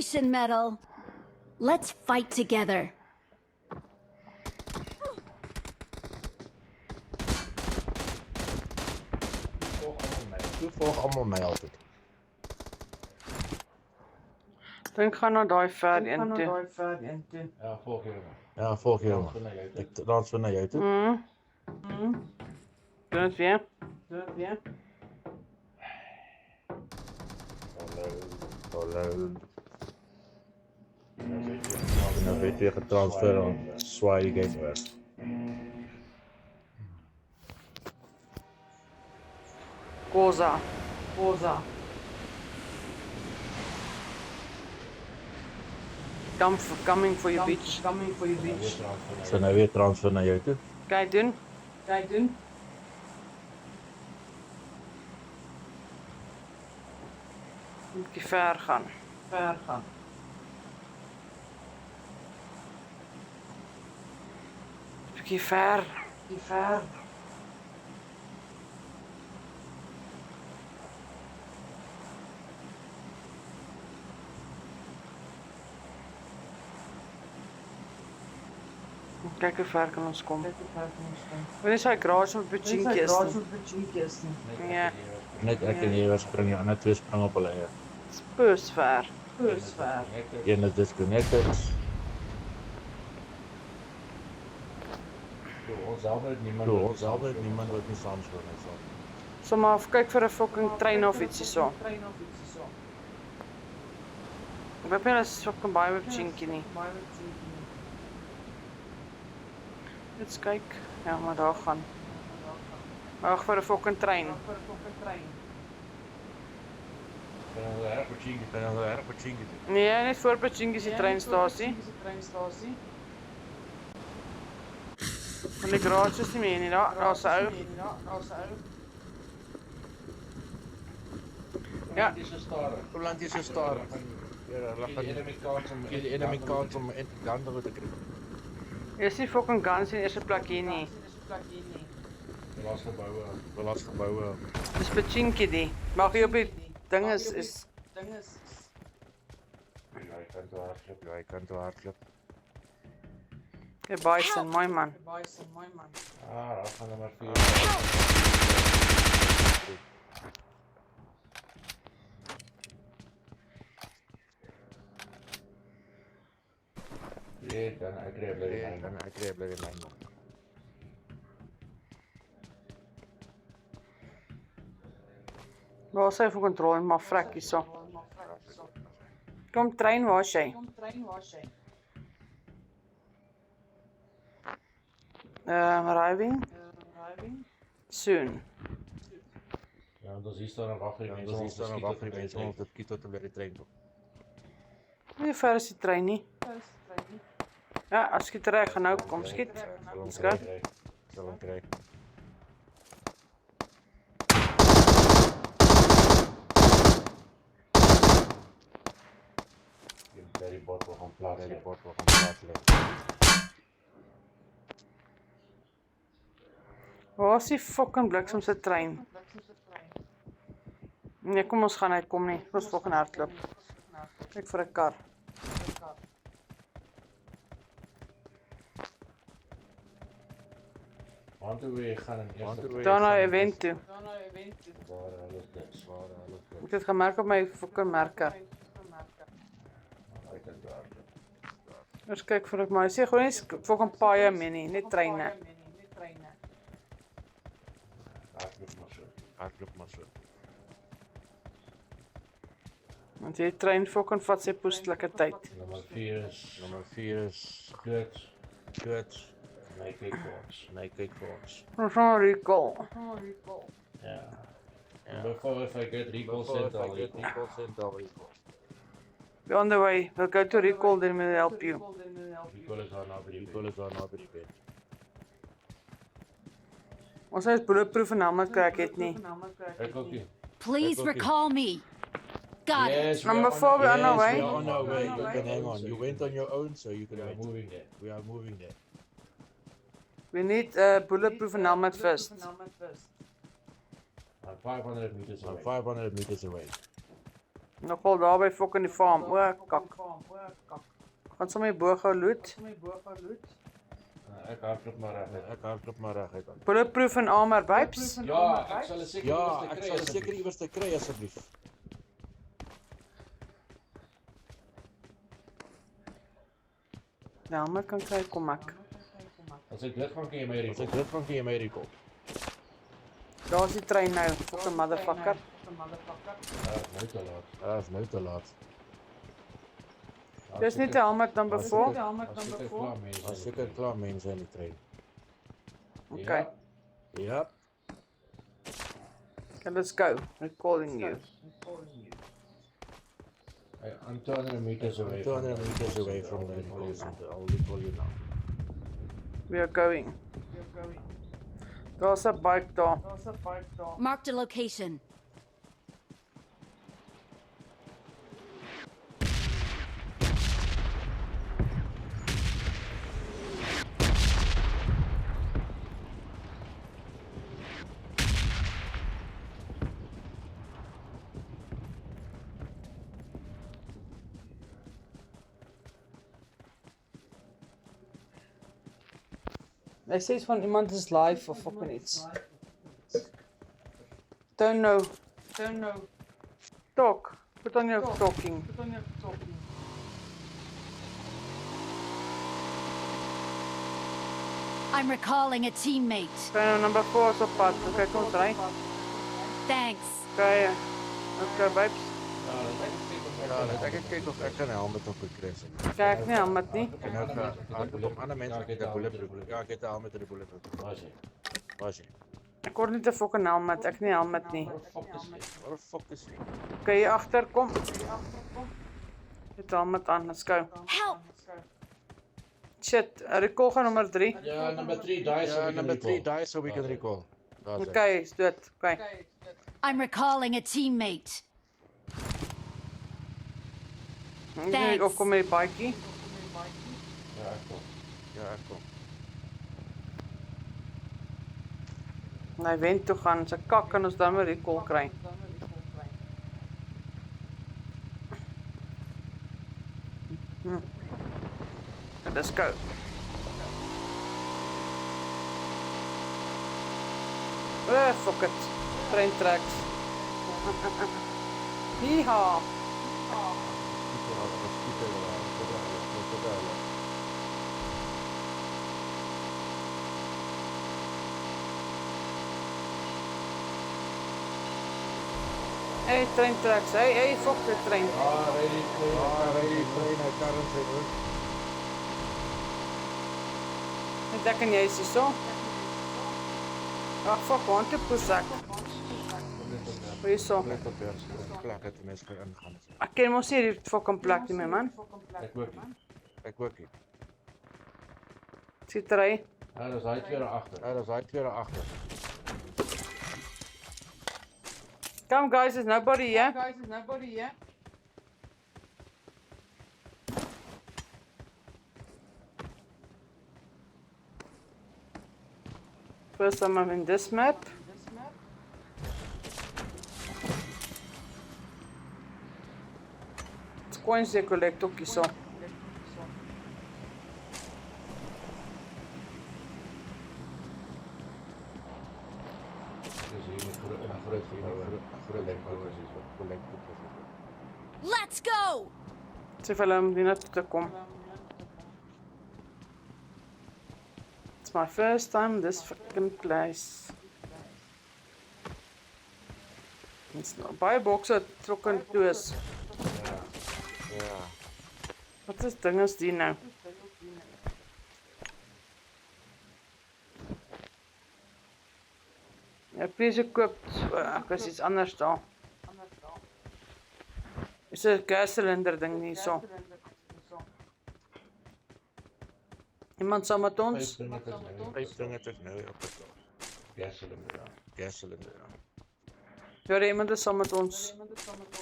Restoration medal. Let's fight together. Volg allemaal mij altijd. Dink gaan na daai ver een toe. Ja, volg je hem. Ja, volg je hem. Transfer naar jou toe. Ik transfer naar jou toe. Doen het weer. Hallo. Dan zit je En dan werd weer getransfer en zwaai die game weg. Koza. Coming for you, bitch. weer transfer naar Ze nou weer transfer naar jou toe. Kijk doen. Moet je ver gaan. Bietjie ver. Kyk hoe ver kan ons kom. Wanneer is hy garage met Pachinkies? Ja, Net ek en jy spring, die ander twee spring op hulle eie. spurs ver. Een is disconnected. Ons help niemand. Ons altyd niemand wat nie saamspring nie. So maar kyk vir 'n fucking trein of ietsie so. Ek weet nie as fucking baie met Pachinkie nie. Let's kyk. Ja, maar daar gaan. Wag vir 'n fucking trein. Kan ons erg Pachinkie. En dan erg Pachinkie. Nee, net voor Pachinkie se treinstasie. Van die garage is nie meer nie, daar's 'n ou. Ja. Dis 'n stadig. Hoe lank is jy stadig? Ja, hulle gaan Die enemy kans om die enemy kans om in die ander te kry. Is nie fucking guns in die eerste plek hier nie. belasgebouwe. Dis Pachinkie die. Mag jy op die ding is Ja, jy kan toe hardloop. die bison, mooi man. Ah, daar gaan nummer 4. Nee, dan uitreep bly die Dan ek kry bly die man. Waar is hy vir kontrole, maar frek hierso. Kom trein, waar is jy? Arriving soon. Ja, want as hier staan en wag vir die mense, Ons staan op vir die mense om te kyk tot hulle by die trein kom. Nie ver is die trein nie. Ja, as skiet reg, gaan nou kom skiet. Let's go. Sal hom kry. Die bottel gaan plaas. Die bord wil gaan plaas lê. Waar is die fucking bliksem se trein? Nee, kom ons gaan, hy kom nie. Ons fucking hardloop. Kyk vir 'n kar. Want toe weer gaan in eerste Daar na event toe. waar hulle dit. Ek het dit gemerk op my fucking merke. Hy kan daar. Ons kyk vir ek maar. Sê gewoon nie fucking paaie meer nie, net treine. Hardloop maar so. Want die trein fucking vat sy poestelike tyd. Nummer 4 is Nommer 4 is Goods. Naked Force. Ons gaan recall. Ja. Before if I get recall sent al Get recall sent al. Be on the way. We'll go to recall, then we'll help you. Recall is daar na by die Die is daar na by die bed. Ons is bulletproof en helmet kry ek het nie. Ek ook nie. Please recall me. Got it. Yes, Number 4, we are on our We way. are on our way. You can hang on. You went on your own, so you can We are wait. moving there. We are moving there. We need bulletproof and helmet first. I'm 500 meters I'm away. 500 meters away. Nogal daar by fucking die farm. O, kak. Gaan sommer bo gou loot. Ek hardloop maar reg. Ek hardloop maar reguit aan. Bulletproof en armor, babes. Ja, ek sal seker Ja, ek sal seker iewers te kry asseblief. Ja, maar kan kry, kom ek. As ek dit gaan kan jy my As recall. ek dit van kan jy my recall. Daar is die trein nou, fucking motherfucker. Nou te laat. Is nou te laat. Dis nie 'n helmet dan As bevoor. seker klaar mense. Daar's seker klaar mense in die trein. Okay, Ja. okay, let's go. I'm calling you. I'm 200 meters away. 200 meters away from the recall center. I'll recall you now. We are going. Daar's 'n bike daar. Marked a location. Hy sê iets van iemand is live of fucking iets. Don't know. Talk. Put on your talking. I'm recalling a teammate. Okay, number 4 is op pad. Okay, kom ons ry. Thanks. Okay, babes. Ja, ek kyk of ek kan helmet op gekry het. Kyk nie helmet nie. En nou hardloop ander mense het 'n bulletproof. Ja, ek het 'n helmet en 'n bulletproof. Was jy? Ek hoor net 'n fucking helmet. Ek nie helmet nie. Waar fuck is jy? Okay, hier agter kom. Dit helmet aan. Let's go. Help! Shit, recall gaan nommer 3. Ja, number 3 dies. Ja, number 3 die so we can recall. Daar's hy. Okay, is dood. Okay. I'm recalling a teammate. Ek Thanks. ook kom met die bietjie. Ja, ek kom. Ja, ek kom. Hy wen toe gaan. Sy kak kan ons dan 'n recall kry. Let's go. Fuck it. Train tracks. Yeehaw. Hey, train tracks. Hey, fuck the train. Ah, ready. Ry trein uit Karren se hoek. Net ek en jy is hierso. Ag, fuck, want te pusak. Hierso. Plek op hier. Plek het mense kan ingaan. Ek ken mos nie die fucking plek nie, my man. Ek ook nie. Ek ook nie. Sit ry. Ja, dis hy twee daar agter. Ja, daar's daai twee daar agter. Come guys, there's nobody here. First time I'm in this map. It's coins they collect ook hierso. Dis hier met groot Let's go! Sê vir hulle om hier na toe te kom. It's my first time in this fucking place. It's nou baie bokse trokken toe is. Ja. Wat is ding is die nou? Ja, please koop. Ek is iets anders daar. Is 'n gascilinder ding hierso. Iemand saam met ons? Vyf dinge het ek nou op die Gasoline, ja. gasilinder. Ja. Ja, iemand is saam met ons.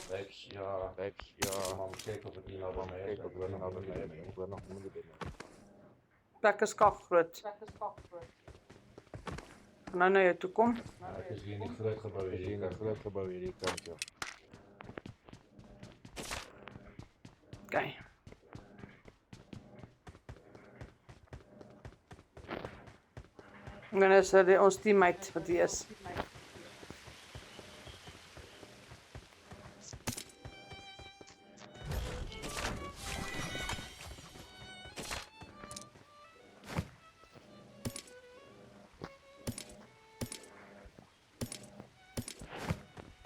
Vibes, ja. Vibes, ja. Maar moet kyk of dit hier nou by my is. Kyk, ek hoor nog albei by my. Ek hoor nog nie by my. Plek is kak groot. Gaan nou na jou toe kom. Ek is hier in die groot gebou Ek hier. sien 'n groot gebou hierdie kant ja. Okay. En dan is dit ons teammate wat hier is.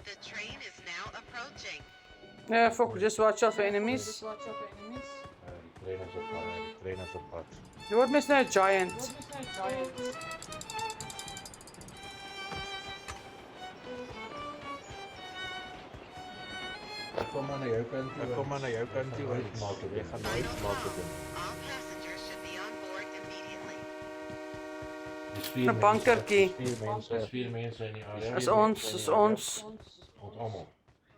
The train is now approaching. Yeah, fuck, just watch out for enemies. Die trainers op pad. Trainers op pad. Je wordt mis naar een giant. Ek kom maar na jou kant toe. Ek kom maar na jou kant toe, want jy gaan nooit maak dit doen. All passengers should be on board immediately. Een bankertjie. Dis vier mense in die area. Dat is ons, Ons almal.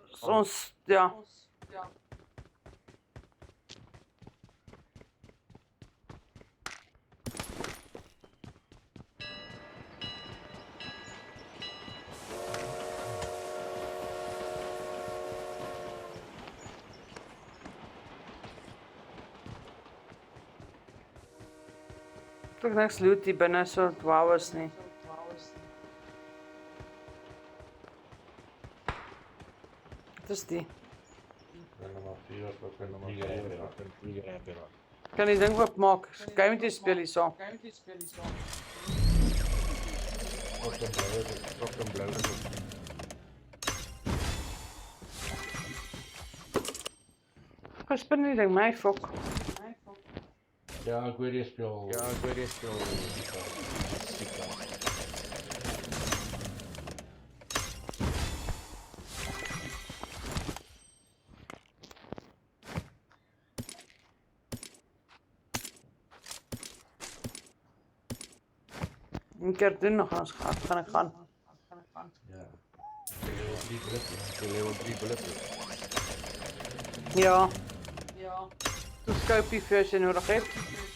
dat is ons, ja. Toch niks loot die binne so wow is nie. Wat is die? Dan nog 4 wat ook in die area. Kan die ding oopmaak? Kyk met jy speel hierso. Op die blauwe. Op 'n blou is dit. Ek spin die ding, my fok. Ja, ek weet jy speel. Ja, ek weet jy speel. Een keer doen nog ons gaan ek gaan. Ja. Die blip. Die level 3 bulletproof. Ja. Toe scope vir as jy nodig het.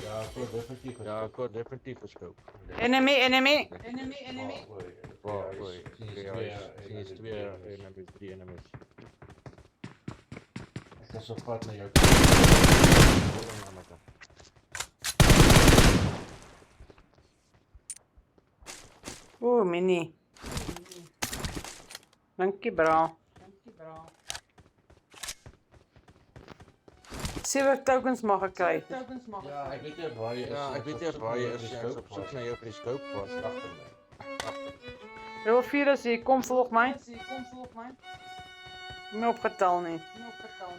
Ja, ek word definitief. Ja, ek word definitief geskoop. Enemy. Waar, oei. Sien is 2 enemies, 3 enemies. Ek is op pad na jou. Oeh, mini. Dankie bra. 7 tokens mag ek kry. Ja, ek weet nie waar jy is. Ja, ek weet nie waar jy is nie. Ek is op soek na jou vir die scope was. Agter my. Level 4 is hier, kom volg my. Nie opgetel nie.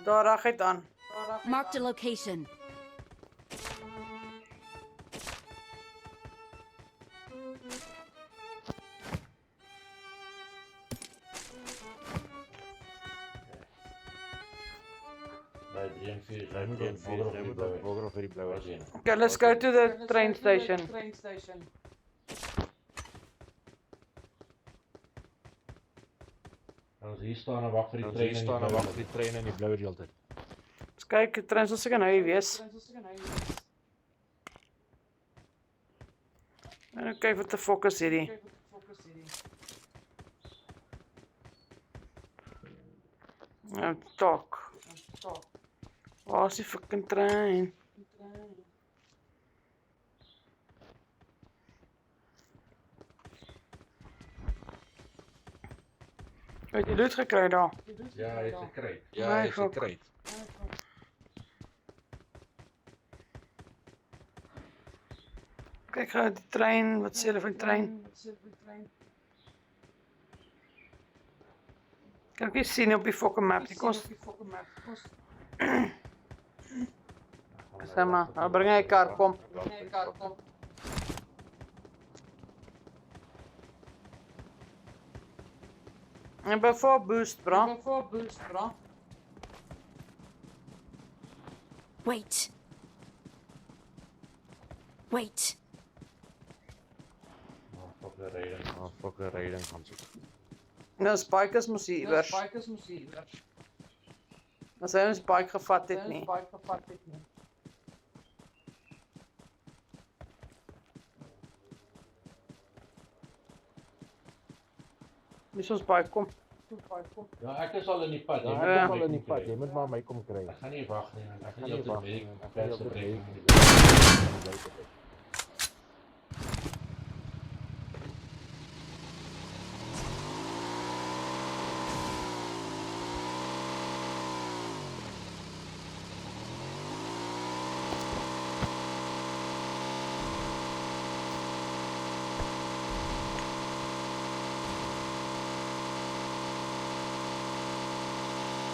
Daar reguit aan. Marked a location. By 3 en 4. Jy moet een volger vir die blou is. Okay, let's go to the train station. Ons hier staan en wag vir die Ons trein hier staan en wag vir die trein in die blou die hele tyd. Let's kyk, die trein sal seker nou hier wees. En kyk wat die fok is hierdie. Nou, talk. Waar is die fucking trein? Het jy loot gekry daar? Ja, hy het gekry. Ja, hy het gekry. Kyk gou die trein, wat sê hulle van die trein? Kan ek nie sien op die fucking map, die kos. Sê maar, nou bring hy kar, kom. En before boost, bro. Wait. Wait. Fuck 'n ryding gaan soek. Nou, spikers moes hier iewers. As hy ons bike gevat het nie. Dis ons bike, kom. Ja, ek is al in die pad. Ja, Jy moet ek maar is al my in die kom pad, kry. jy moet maar my kom kry. Ek gaan nie wag nie. Ek gaan Gaan nie nie op wag die nie, mediek ek gaan nie perse op die breek. mediek.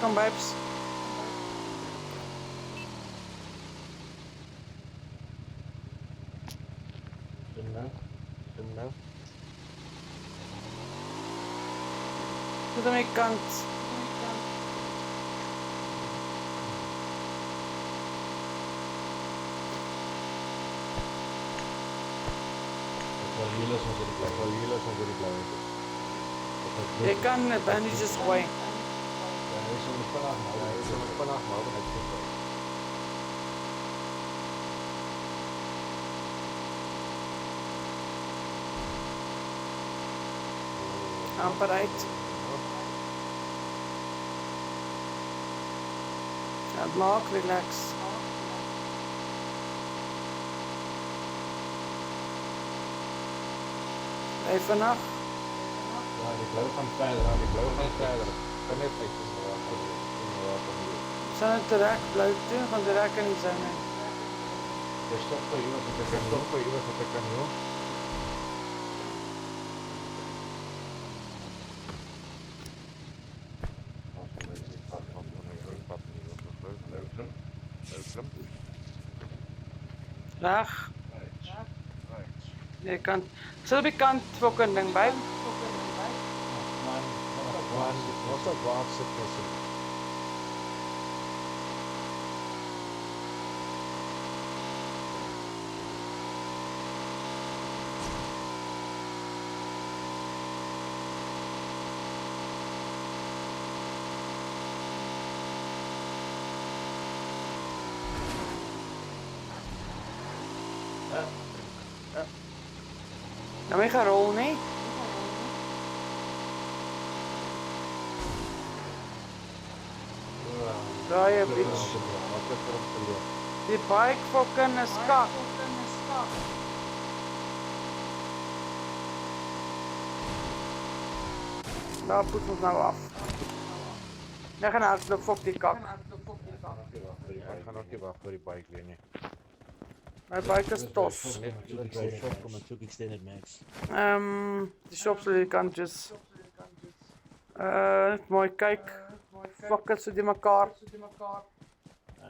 Kom babes. En nou, En nou, Tot aan my kant. ek wil julle soms in die ek wil julle soms oor die blauwe sit. Jy kan bandages gooi. Ja, hy is om die vanaf nou. Ja, is ons vanaf maar net so. Amper uit. Ja, maak relax. Bly vanaf. Ja, die blou gaan verder, die blou gaan verder. Kan net uit in die water. Sal net direk bly toe, gaan direk in die zone. Jy stop vir jou as ek Ek kan stop vir iewers wat ek kan doen. Reg. Jy kan sit op die kant fucking ding by. Wat op waar sit jy? Nou my gaan rol nie. Daai bitch. Wat het er op geleer? Die bike fucking is kak. Daar poet ons nou af. Ek gaan hardloop fuck die kak. Ek gaan ook nie wag vir die bike weer nie. My bike is tos. Net so shop kom en soek extended max. Die shops aan die kant just net mooi kyk. Fuck het so die mekaar.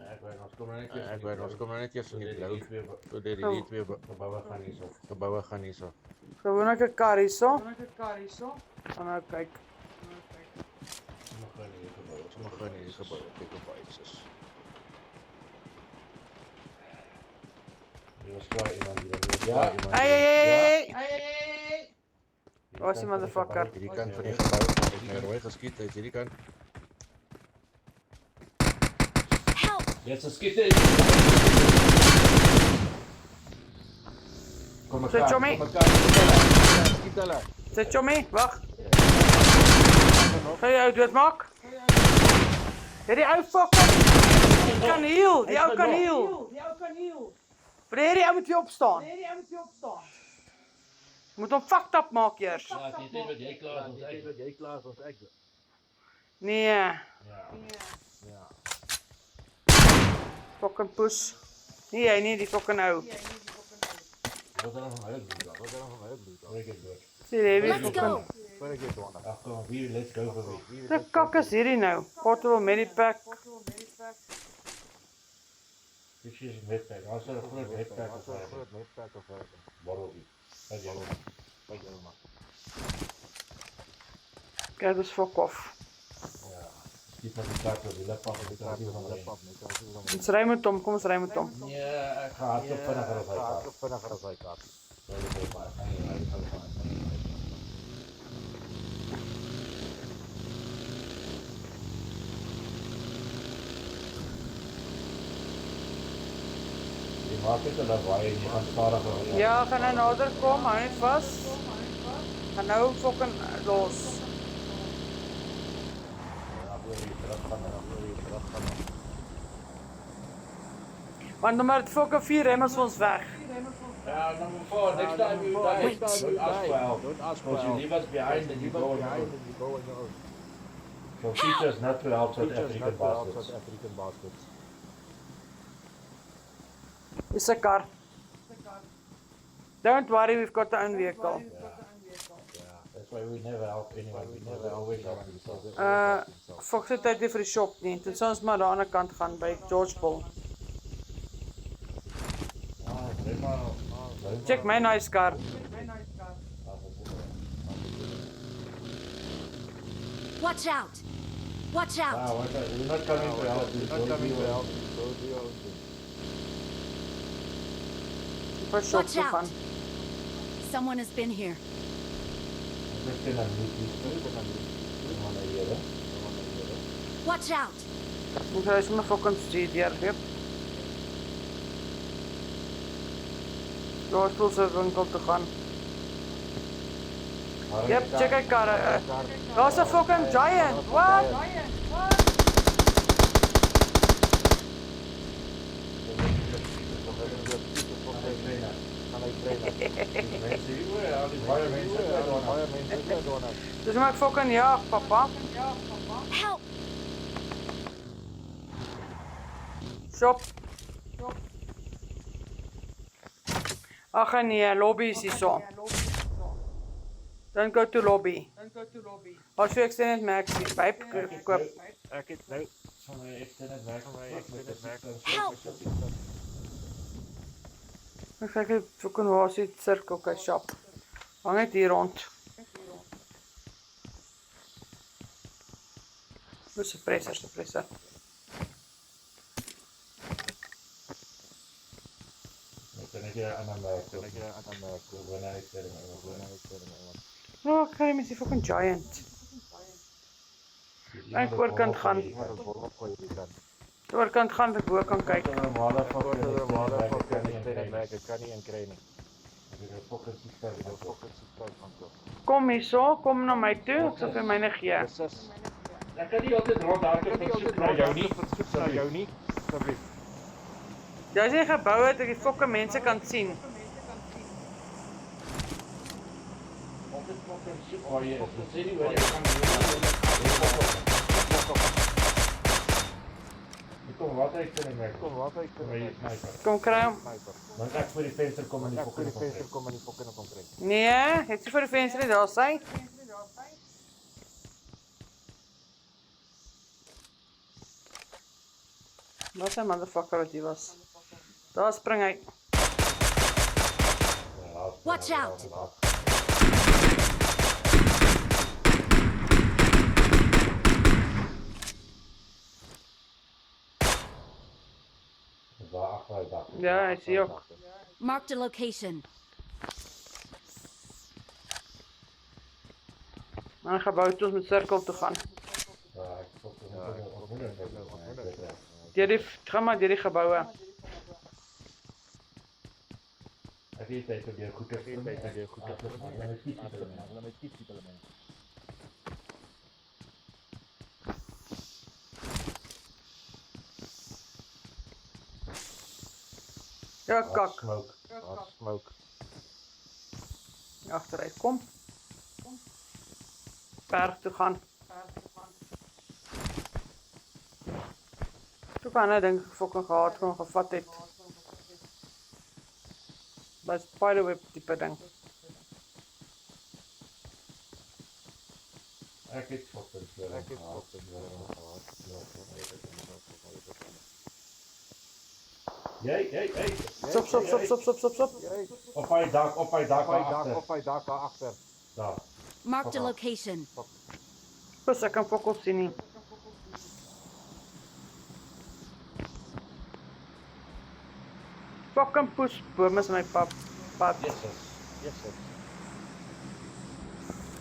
Ek weet ons kom net Ek weet ons kom net eers in die blou. Toe dit Oh. die twee geboue gaan hier so. geboue gaan hierso. Gewoon ek 'n kar hierso. Gaan nou kyk. Sommige van hierdie geboue kyk op bikes is. Jy was klaar iemand hier. Ja, Ja, iemand. Hey. Waar is die motherfucker? Hierdie kant van die gebou het my rooi geskiet uit hierdie kant. Help! Dit is skiet. Kom maar. Sit, Tommy. Skiet hulle. Sit Tommy, wag. Gaan jy ou doodmaak? Hierdie ou fucker kan heal. Die ou kan heal. Maar hierdie ou moet weer opstaan. Moet hom fucked up maak eers. Ja, jy sê wat jy klaar is, ons uit. Jy klaar as ek. Nee, Ja. Ja. fucking push. Nee, hy nie die fucking ou. Wat dan van hulle doen dan? Wat dan van my bloed? Breek dit dood. Sien jy wie Let's fucking. go! Vir ek dit wonder. Ag kom, wie let's go vir wie. Wat kak is hierdie nou? Portable medipack. Dit is net back. Ons het 'n groot netwerk Wat 'n of groot netwerk of wat. borrelbie. Wat jy wil. Kyk nou maar. Kyk, dis fuck off. Ja. Skiet met die kar op die lip af en dit kan nie van hulle. Ons ry met hom, kom ons ry met hom. Nee, ek gaan hardop vinniger as hy Ja, kan. vinniger as hy kan. Ja, dit is baie. Nee. Jy maak dit 'n lawaai en jy gaan stadiger. Ja, gaan nou nader kom, hou net vas. Gaan nou fucking los. Want dan maar het fucking 4 remmers van ons weg. Yeah, number 4, next time you die, Wait. don't ask for help. Don't ask for Because you help. leave us behind and you go on your own. and you go on your own. So teach us not to help South Teach us African not to help bastards. South African bastards. It's a car. Don't worry, we've got our own vehicle. That's why we never help anyone. We never always help themselves. Fox het tyd nie vir die shop nie. Dit sou ons maar daar aan die kant gaan by George Bull. Check my nice car. Watch out! Watch out! We're not coming to help you. Not Don't coming be to help worried. you, go do your own thing. Vir shop Watch te out. gaan. Someone has been here. I'm just gonna meet these people. You wanna hear it? Watch out! Ons is maar fucking street hier, yep. George Bull se winkel te gaan. Yep, check my car. Daar's 'n fucking giant. What? Dis maar fucking ja, papa. Help! Shop. Ag nee, lobby is hier so. Don't go to lobby. As jy extended max die pyp koop. Ek het nou Van my extended werk. Help! Ek kyk net fucking waar is die sirkel shop. Hang net hier rond. Dis 'n suppressor. Kan ek hier aan my ek aan my wanneer ek sê Oh, kry mens die fucking giant. Ek oorkant gaan. Oorkant gaan ek bo kan kyk. Ek kan nie inkry nie. Kom hierso, kom na my toe, ek sal vir myne gee. Ek kan nie altyd rondhardloop en soek na jou nie. Na jou nie, asseblief. Jy sê gebou het dat die fucking mense kan sien. Altyd fucking soek waar jy is. Dit sê nie waar jy kan kom, wat ek sê nie Kom, wat ek maar jy sniper. Kom kry hom. Want ek voor die venster kom en die Ek vir fucking die venster kom en die fucking kom kry. Nee, het jy vir die venster nie daar sy? Wat 'n motherfucker wat jy was. Daar spring hy. Watch out! Daar agter hy dak. Ja, hy sien ook. Marked a location. Maar gebou toe ons met sirkel toe gaan. Ja, ek fucking Gaan maar deur die geboue. Ek weet jy het weer goed te doen. Ek het weer goed te doen. Dan is dit Dan met kies die element. Ja, kak. smoke. Smoke. Agteruit kom. Berg toe gaan. Toe kan hy dink ek fucking gehad kon gevat het. By spiderweb tipe ding. Ek het fucking Ek het gehad. Jy. Stop. Op hy dak Op hy dak agter. daar agter. Daar. Marked a location. Plus ek kan fokol sien nie. Fucking poes boom is my pad. Jesus. Yes sir.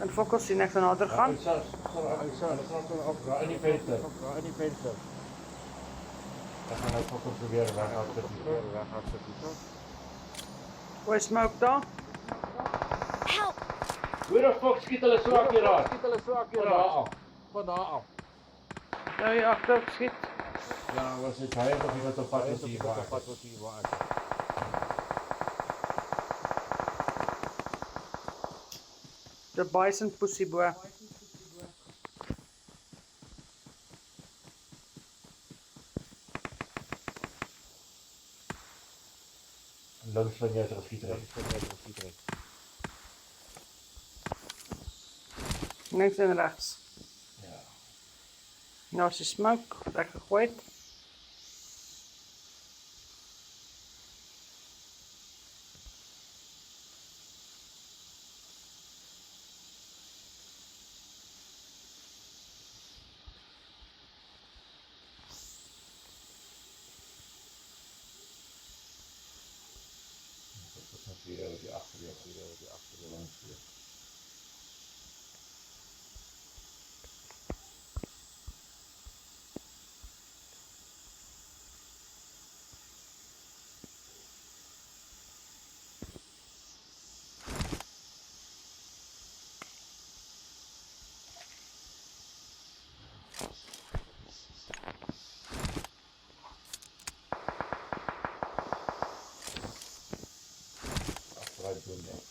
En fokol sien ek van nader gaan. In die venster. In die venster. Ek gaan nou fucking probeer weg agter. Weg agter die. Hoe smoke daar? Help! Hoe die fuck skiet hulle so akuraat? Skiet hulle so Van daar af. Van daar af. Zou je achter ook schiet? Ja, was het hij of iemand op pad was hier waar? Pad was hier waar. De bison pussy boy. Lunch van jij terug schieten. Links en rechts. Ja. Nou is de smoke. Lekker gegooid. Dat is natuurlijk die achter de langs. Achteruit doen, ja.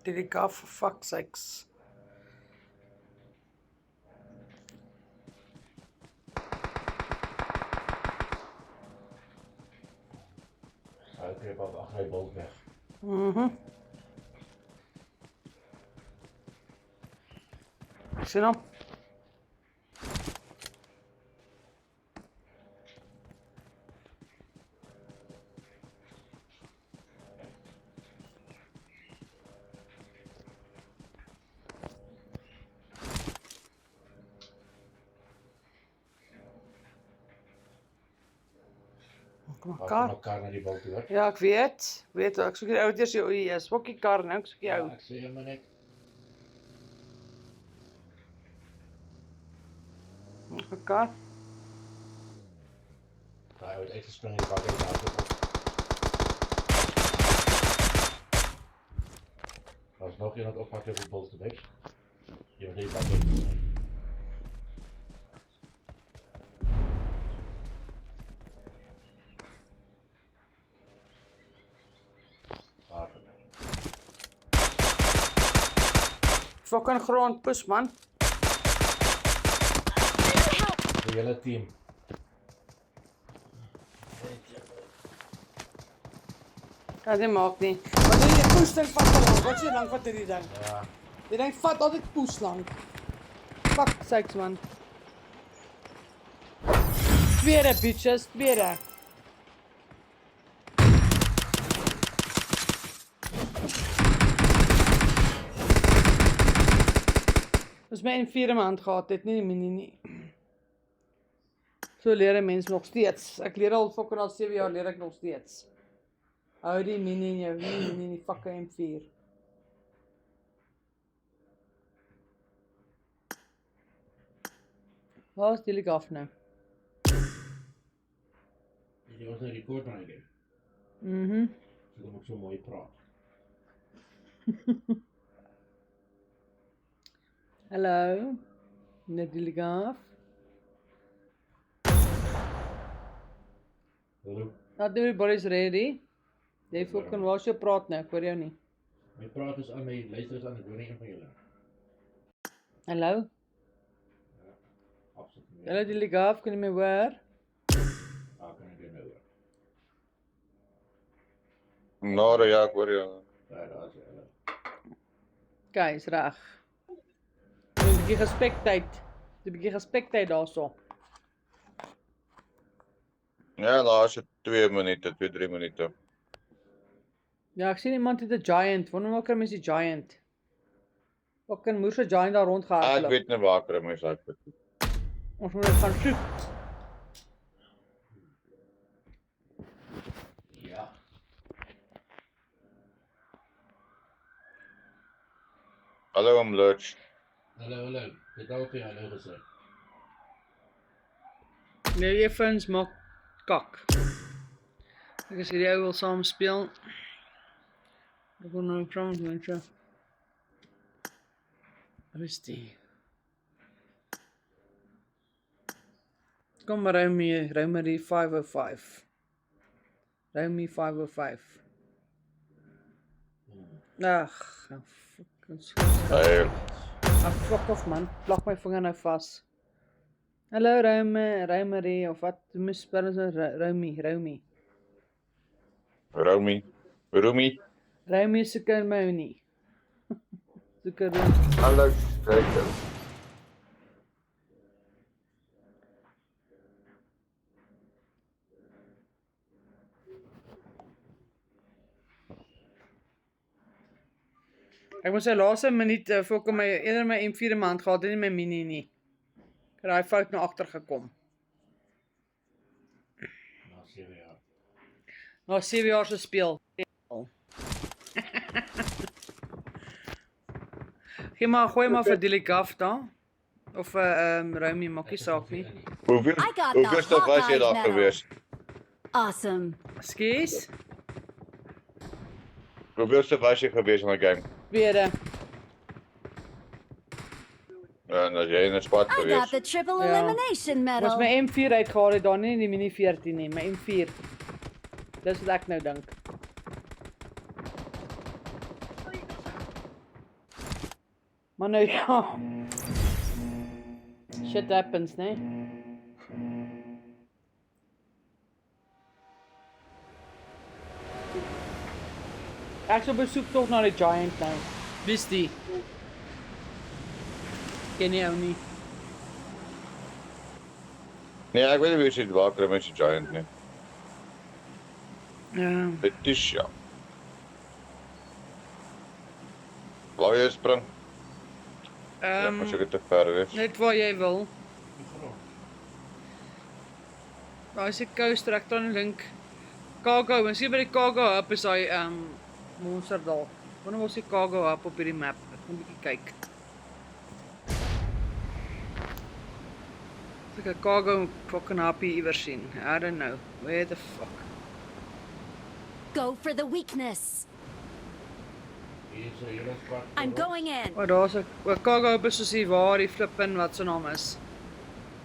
Did he go for fuck's sakes? Ik heb al achter de boot weg. Ik zie hem. Kom maar, We kar. elkaar naar die boot toe, hè? Ja, ik weet. Ik weet wel. Ik zoek die auto eerst. Ja, swokkie kar nou. Ik zoek jou. Ja, ik zie hem maar net. Kar. Hij wordt echt gesprongen in de bak even uit. Er was nog iemand oppakken op de boot weg. Je moet even pakken. Fucking grond, pus man. De hele team. Ja, dit maakt niet. Wat doe je poeslang vat te lang? Wat is je lang vat die dan? Ja. Die ding vat altijd poeslang. Fuck sakes man. Tweede bitches, tweede. Dat is my in 4 maand gehad, dit nie die mini nie. So leer 'n mens nog steeds. Ek leer al fucking al 7 jaar leer ek nog steeds. Hou die mini in jou mini in die fucking M4. Waar is die af nou? Je was een record maken. Mhm. Dus dan moet ik zo mooi praten. Hallo. Net die af. Hallo. Not everybody's ready. Jy fucking was jy praat nou, ek hoor jou nie. My praat is aan my luisteraars aan, ek hoor nie een van julle. Hallo. Absoluut nie. Hallo die af, kan jy my hoor? Kan ek jou nou hoor? Nou, ja, ek hoor jou. Ja, daar is julle. Guys, reg. 'n bietjie gespektheid. 'n bietjie gespektheid daarso. Ja, laaste 2 minute, 2-3 minute. Ja, ek sien iemand het 'n giant. Wanneer maak 'n mens die giant? Fucking moer se giant daar rond Ek gehardloop. weet nie waar kry my sak. Ons moet dit gaan soek. Ja. Hallo om Lurch. Hallo. Dit al op jy hallo gesê. Nee, effens maak kak. Ek as hierdie ou wil saam speel. Ek wil nou vra mense. Waar is die? Kom maar ry my die 505. Ry my 505. Ag, fucking Hey, fuck off man. Plak my vinger nou vas. Hallo Romy of wat? Jy moet spel as Romy. Romy. Romy soek my nie. Soek Hallo, kyk. Ek moes sy laaste minuut vir my eerder my M4 in my hand gehad en nie my mini nie. Ek het daai fout nou agter gekom. Na 7 jaar. Na 7 jaar se speel. Gooi maar vir Dilly Gaff daar. Of Romy, maak nie saak nie. Hoeveel I got the hoeveelste was jy Hawkeye daar medal. gewees? Awesome. Skees? Hoeveelste was jy gewees in die game? Tweede. En as jy in 'n squad I got gewees? the triple Ja. elimination Was medal. my M4 uitgehaal het daar nie die mini 14 nie, my M4. Dis wat ek nou dink. Maar nou ja. Shit happens, né? Ek sou besoek tog na die Giant nou. Wie's die? Ken jy ou nie? Nee, ek weet nie wie sy waar kry my se giant nie. Ja. Dit is ja. Waar jy spring? Ja, maar seker te ver wees. Net waar jy wil. Die grond. Daar is die coaster, ek dan link. Cargo, ons sien by die Cargo Hub is daai monster daar. Wanneer was die Cargo Hub op hierdie map? Ek gaan 'n bietjie kyk. Ek 'n Cargo fucking happy iewers sien. I don't know. Where the fuck? Go for the weakness. Hier is 'n hele squad. I'm going in. Oh, daar's 'n Cargo Hub is soos hier waar die flippin wat se naam is.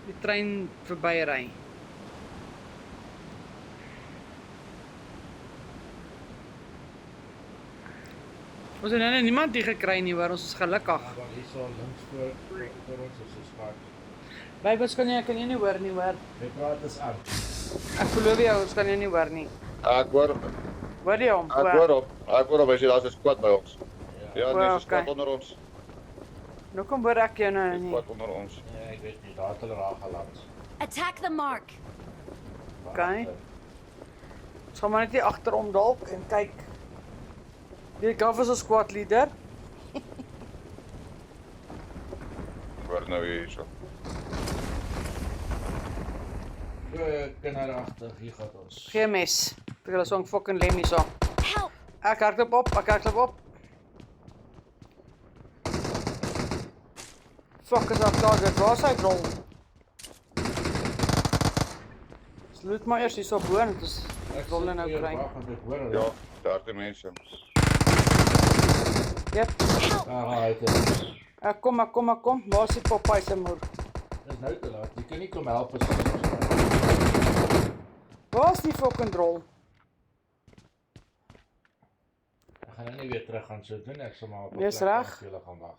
Die trein verby ry. Ons het nou niemand hier gekry nie, hoor, ons is gelukkig. Maar hier so links voor ons is 'n squad. Bybels kan jy nie hoor nie, hoor. My praat is aan. Ek verloor jou, ons kan jy nie hoor nie. Ek hoor Hoor jy hom? Ek hoor op as jy daar's 'n squad by ons. Ja, Wel, dis 'n squad oké. onder ons. Nou kom hoor ek jou nou Dis nie. squad onder ons. Nee, ek weet nie, daar het hulle raak geland. Attack the mark. Oké. Ons gaan maar net hier agterom dalk en kyk. Die Gaff is 'n squad leader. Hoor nou hierso. Kinder agter, hier gaan ons. Geen mes. Ek het so 'n fucking lem hier so. Help! Ek hardloop op, Fuck is dat target, waar is hy rol? Sloot maar eers hier so bo en dit is Ek rol sit nou hier kry. wag, want ek hoor hulle. Ja, daar die mense. Yep. Hy het. Ek kom. Waar is die Popeye se moer? Dis nou te laat. Jy kan nie kom help as Waar is die fucking rol? ek gaan nou nie weer terug gaan so doen. Ek sal maar op 'n Dis plek reg. waar julle gaan wag.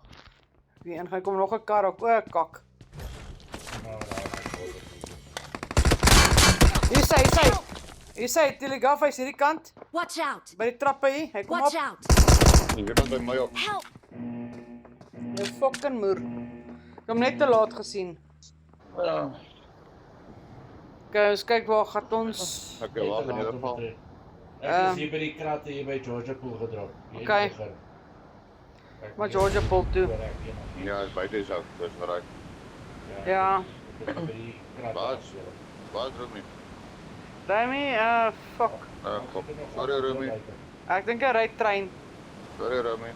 Die een gaan kom nog 'n kar ook. O, kak. Nou daar gaan we. Hier sê, Telegraph is hierdie kant, Watch out! by die trappe hier. Hy kom Watch op. out! Jy kan by my op. Help! Die fucking moer. Ek het hom net te laat gesien. Ja. Okay, ons kyk waar gaan ons. Ek wag in ieder geval. Ek is hier by die kratte hier by Georgia Pool gedrop. Oké. Maar Georgia pull toe. Ja, is buiten is ook, dus right. Ja. Waar is Rumi? Remy, fuck. Kom. Sorry Rumi. Ek dink hy ry trein. Sorry Rumi.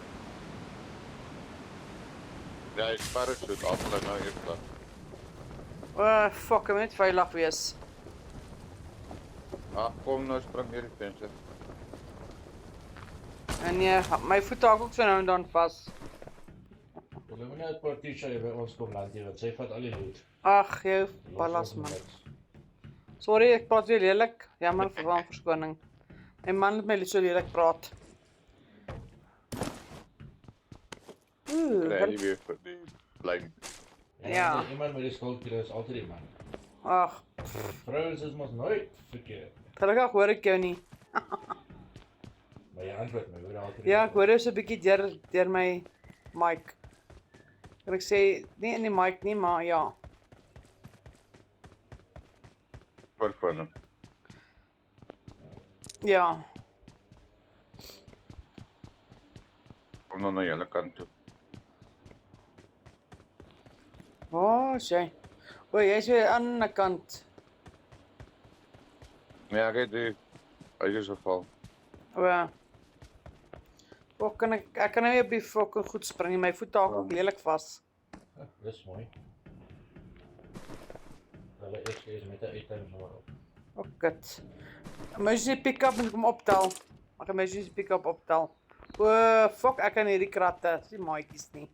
Ja, hy is parachute af, hulle nou hier klaar. Fuck, hy moet net veilig wees. Kom nou, spring hier die venster. En nee, my voete hak ook so nou en dan vas. Hulle moet net Patricia by ons kom land hier, want sy vat al die loot. Ag, jou ballas man. Sorry, ek praat weer lelik. Jammer vir van verskoning. My man het my so lelik praat. Kry jy weer vir die lyn. Ja. Iemand met die skuldkilo is altyd die man. Ag, Vrouens is mos nooit verkeerd. gelukkig hoor ek jou nie. Maar jy antwoord my, hoor altyd. Ja, ek hoor jou so 'n bietjie deur my mic. Kan ek sê, nie in die mic nie, maar ja. Voor Ja. Kom nou na julle kant toe. Oh, sê. O, jy's weer aan die ander kant. Ja, ek het die huis geval. O. Ook kan ek kan nou nie op die fucking goed spring nie. My voete hak ook lelik vas. Dis mooi. Hulle is met 'n item so op. Oh, kut. Emergency pick-up moet ek hom optel. Mag emergency pick-up optel. O, fuck, ek kan hierdie kratte. Dis nie maatjies nie.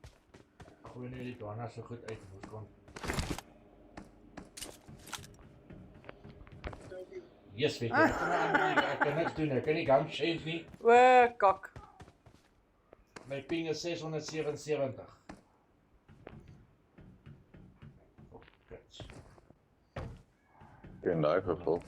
Gooi net die douane so goed uit moet kom. Yes, weet jy. Ek kan niks doen, ek kan nie gang change nie. O, kak. My ping is 677. Oh, kut. In daai geval.